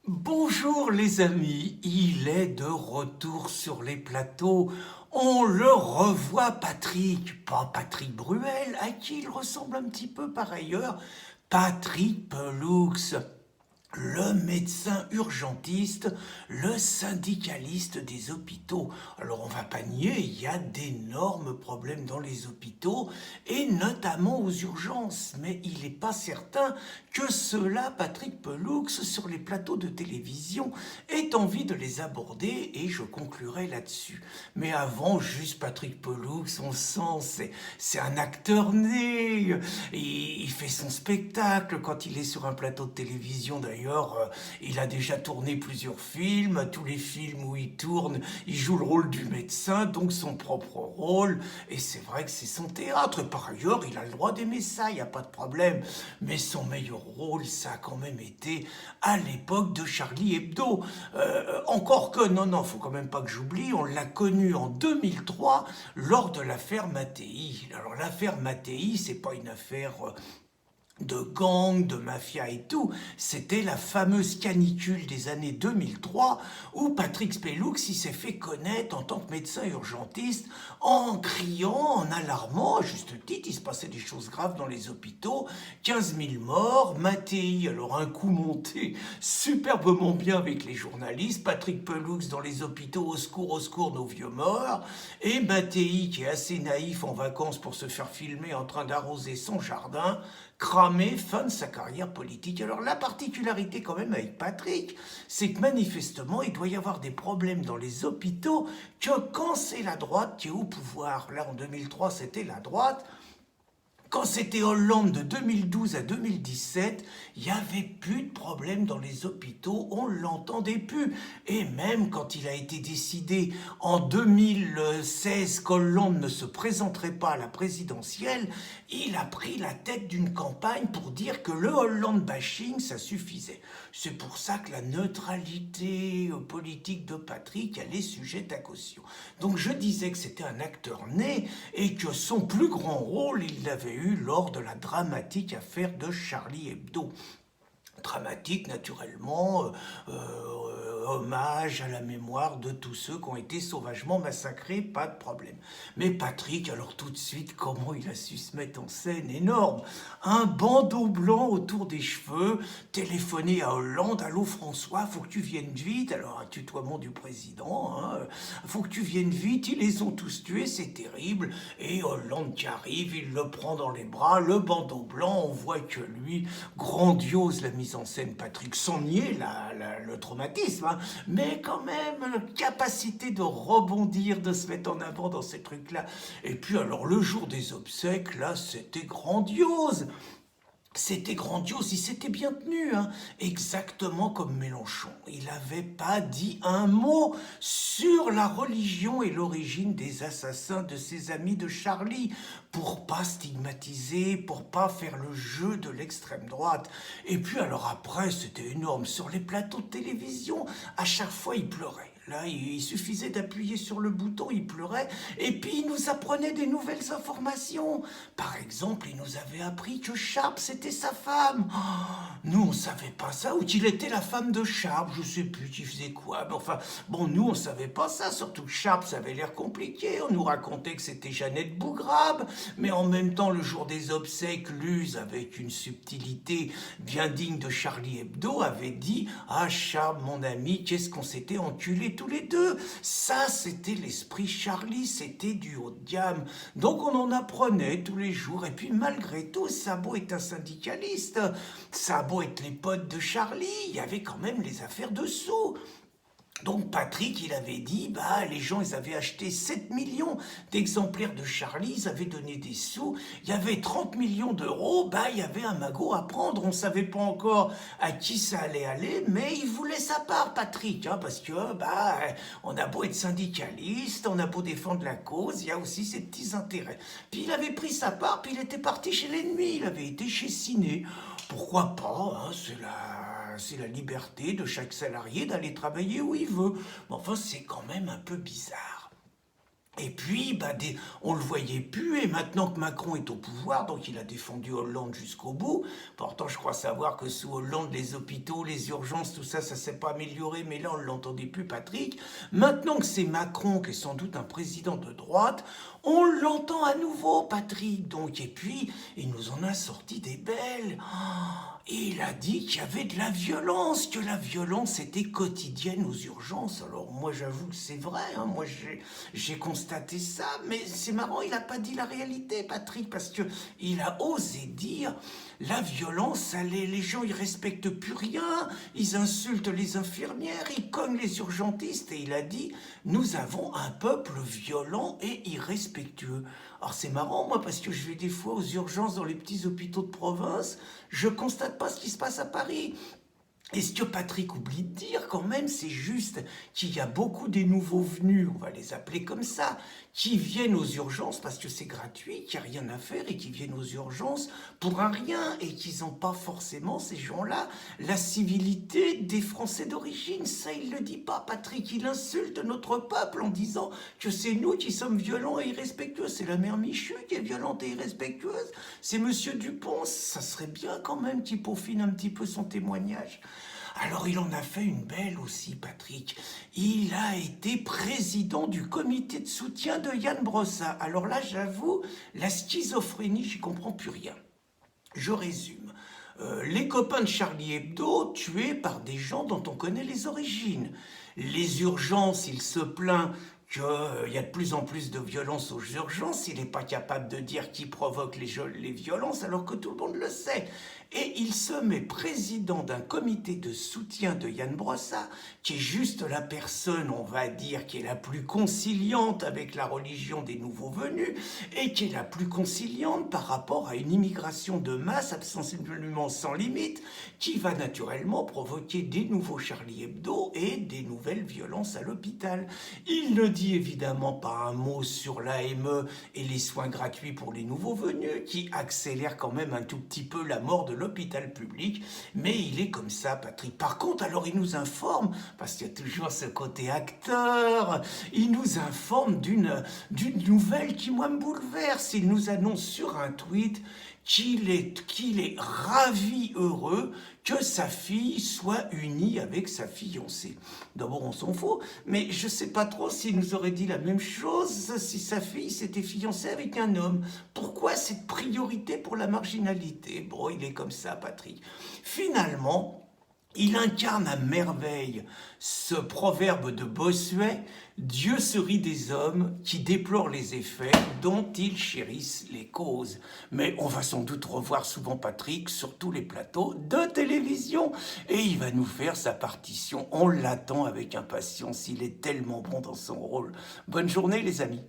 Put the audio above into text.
Bonjour les amis, il est de retour sur les plateaux. On le revoit Patrick, pas Patrick Bruel, à qui il ressemble un petit peu par ailleurs, Patrick Pelloux, le médecin urgentiste, le syndicaliste des hôpitaux. Alors on va pas nier, il y a d'énormes problèmes dans les hôpitaux et notamment aux urgences, mais il n'est pas certain que cela, Patrick Pelloux, sur les plateaux de télévision, ait envie de les aborder et je conclurai là-dessus. Mais avant, juste Patrick Pelloux, on sent, c'est un acteur né, il fait son spectacle quand il est sur un plateau de télévision d'ailleurs. Il a déjà tourné plusieurs films. Tous les films où il tourne, il joue le rôle du médecin, donc son propre rôle. Et c'est vrai que c'est son théâtre. Et par ailleurs, il a le droit d'aimer ça, il n'y a pas de problème. Mais son meilleur rôle, ça a quand même été à l'époque de Charlie Hebdo. Encore que, non, faut quand même pas que j'oublie, on l'a connu en 2003 lors de l'affaire Mattei. Alors l'affaire Mattei, c'est pas une affaire de gangs, de mafia et tout, c'était la fameuse canicule des années 2003 où Patrick Pelloux s'est fait connaître en tant que médecin urgentiste en criant, en alarmant, à juste titre, il se passait des choses graves dans les hôpitaux, 15 000 morts, Mattei, alors un coup monté superbement bien avec les journalistes, Patrick Pelloux dans les hôpitaux, au secours, nos vieux morts, et Mattei qui est assez naïf en vacances pour se faire filmer en train d'arroser son jardin, cramé, fin de sa carrière politique. Alors la particularité quand même avec Patrick, c'est que manifestement il doit y avoir des problèmes dans les hôpitaux que quand c'est la droite qui est au pouvoir, là en 2003 c'était la droite, quand c'était Hollande de 2012 à 2017, il n'y avait plus de problème dans les hôpitaux, on ne l'entendait plus. Et même quand il a été décidé en 2016 qu'Hollande ne se présenterait pas à la présidentielle, il a pris la tête d'une campagne pour dire que le Hollande bashing, ça suffisait. C'est pour ça que la neutralité politique de Patrick, elle est sujette à caution. Donc je disais que c'était un acteur né et que son plus grand rôle, il l'avait eu lors de la dramatique affaire de Charlie Hebdo. Dramatique, naturellement, hommage à la mémoire de tous ceux qui ont été sauvagement massacrés, pas de problème. Mais Patrick, alors tout de suite, comment il a su se mettre en scène, énorme. Un bandeau blanc autour des cheveux, téléphoner à Hollande, allô François, faut que tu viennes vite, alors un tutoiement du président, hein, faut que tu viennes vite, ils les ont tous tués, c'est terrible, et Hollande qui arrive, il le prend dans les bras, le bandeau blanc, on voit que lui, grandiose la mise en scène, Patrick, sans nier le traumatisme, hein, mais quand même, capacité de rebondir, de se mettre en avant dans ces trucs-là. Et puis alors, le jour des obsèques, là, c'était grandiose. C'était grandiose, il s'était bien tenu, hein, exactement comme Mélenchon. Il n'avait pas dit un mot sur la religion et l'origine des assassins de ses amis de Charlie, pour pas stigmatiser, pour pas faire le jeu de l'extrême droite. Et puis alors après, c'était énorme, sur les plateaux de télévision, à chaque fois il pleurait. Là, il suffisait d'appuyer sur le bouton, il pleurait, et puis il nous apprenait des nouvelles informations. Par exemple, il nous avait appris que Sharp, c'était sa femme. Oh, nous, on savait pas ça, ou qu'il était la femme de Sharp, je sais plus qui faisait quoi. Mais enfin, bon, nous, on savait pas ça, surtout que Sharp, ça avait l'air compliqué. On nous racontait que c'était Jeannette Bougrabe, mais en même temps, le jour des obsèques, Luz, avec une subtilité bien digne de Charlie Hebdo, avait dit « Ah, Sharp, mon ami, qu'est-ce qu'on s'était enculé tous les deux. Ça, c'était l'esprit Charlie, c'était du haut de gamme. Donc on en apprenait tous les jours. Et puis malgré tout, ça a beau être un syndicaliste, ça a beau être les potes de Charlie, il y avait quand même les affaires dessous. Donc Patrick, il avait dit, bah les gens, ils avaient acheté 7 millions d'exemplaires de Charlie, ils avaient donné des sous, il y avait 30 millions d'euros, bah il y avait un magot à prendre, on ne savait pas encore à qui ça allait aller, mais il voulait sa part, Patrick, hein, parce que bah on a beau être syndicaliste, on a beau défendre la cause, il y a aussi ses petits intérêts. Puis il avait pris sa part, puis il était parti chez l'ennemi, il avait été chez Ciné. Pourquoi pas, hein, c'est la liberté de chaque salarié d'aller travailler où il veut. Mais enfin, c'est quand même un peu bizarre. Et puis, on le voyait plus, et maintenant que Macron est au pouvoir, donc il a défendu Hollande jusqu'au bout. Pourtant, je crois savoir que sous Hollande, les hôpitaux, les urgences, tout ça, ça s'est pas amélioré, mais là, on ne l'entendait plus, Patrick. Maintenant que c'est Macron, qui est sans doute un président de droite, on l'entend à nouveau, Patrick. Donc, et puis, il nous en a sorti des belles. Il a dit qu'il y avait de la violence, que la violence était quotidienne aux urgences. Alors moi j'avoue que c'est vrai, hein, moi j'ai constaté ça, mais c'est marrant, il n'a pas dit la réalité, Patrick, parce que il a osé dire la violence, les gens ils respectent plus rien, ils insultent les infirmières, ils cognent les urgentistes, et il a dit nous avons un peuple violent et irrespectueux. Alors c'est marrant, moi, parce que je vais des fois aux urgences dans les petits hôpitaux de province, je constate pas ce qui se passe à Paris. Et ce que Patrick oublie de dire quand même, c'est juste qu'il y a beaucoup des nouveaux venus, on va les appeler comme ça, qui viennent aux urgences parce que c'est gratuit, qu'il n'y a rien à faire et qui viennent aux urgences pour un rien et qu'ils n'ont pas forcément, ces gens-là, la civilité des Français d'origine. Ça, il ne le dit pas, Patrick. Il insulte notre peuple en disant que c'est nous qui sommes violents et irrespectueux. C'est la mère Michu qui est violente et irrespectueuse. C'est monsieur Dupont. Ça serait bien quand même qu'il peaufine un petit peu son témoignage. Alors il en a fait une belle aussi, Patrick. Il a été président du comité de soutien de Yann Brossa. Alors là, j'avoue, la schizophrénie, j'y comprends plus rien. Je résume. Les copains de Charlie Hebdo tués par des gens dont on connaît les origines. Les urgences, il se plaint qu'il y a de plus en plus de violence aux urgences, il n'est pas capable de dire qui provoque les violences alors que tout le monde le sait. Et il se met président d'un comité de soutien de Yann Brossa, qui est juste la personne, on va dire, qui est la plus conciliante avec la religion des nouveaux venus, et qui est la plus conciliante par rapport à une immigration de masse absolument sans limite, qui va naturellement provoquer des nouveaux Charlie Hebdo et des nouvelles violences à l'hôpital. Il ne dit évidemment pas un mot sur l'AME et les soins gratuits pour les nouveaux venus, qui accélèrent quand même un tout petit peu la mort de l'hôpital public, mais il est comme ça, Patrick. Par contre, alors il nous informe, parce qu'il y a toujours ce côté acteur, il nous informe d'une nouvelle qui, moi, me bouleverse. Il nous annonce sur un tweet qu'il est ravi, heureux que sa fille soit unie avec sa fiancée. D'abord, on s'en fout, mais je ne sais pas trop s'il nous aurait dit la même chose si sa fille s'était fiancée avec un homme. Pourquoi cette priorité pour la marginalité? Bon, il est comme ça, Patrick. Finalement, il incarne à merveille ce proverbe de Bossuet, Dieu se rit des hommes qui déplorent les effets dont ils chérissent les causes. Mais on va sans doute revoir souvent Patrick sur tous les plateaux de télévision et il va nous faire sa partition. On l'attend avec impatience, il est tellement bon dans son rôle. Bonne journée les amis.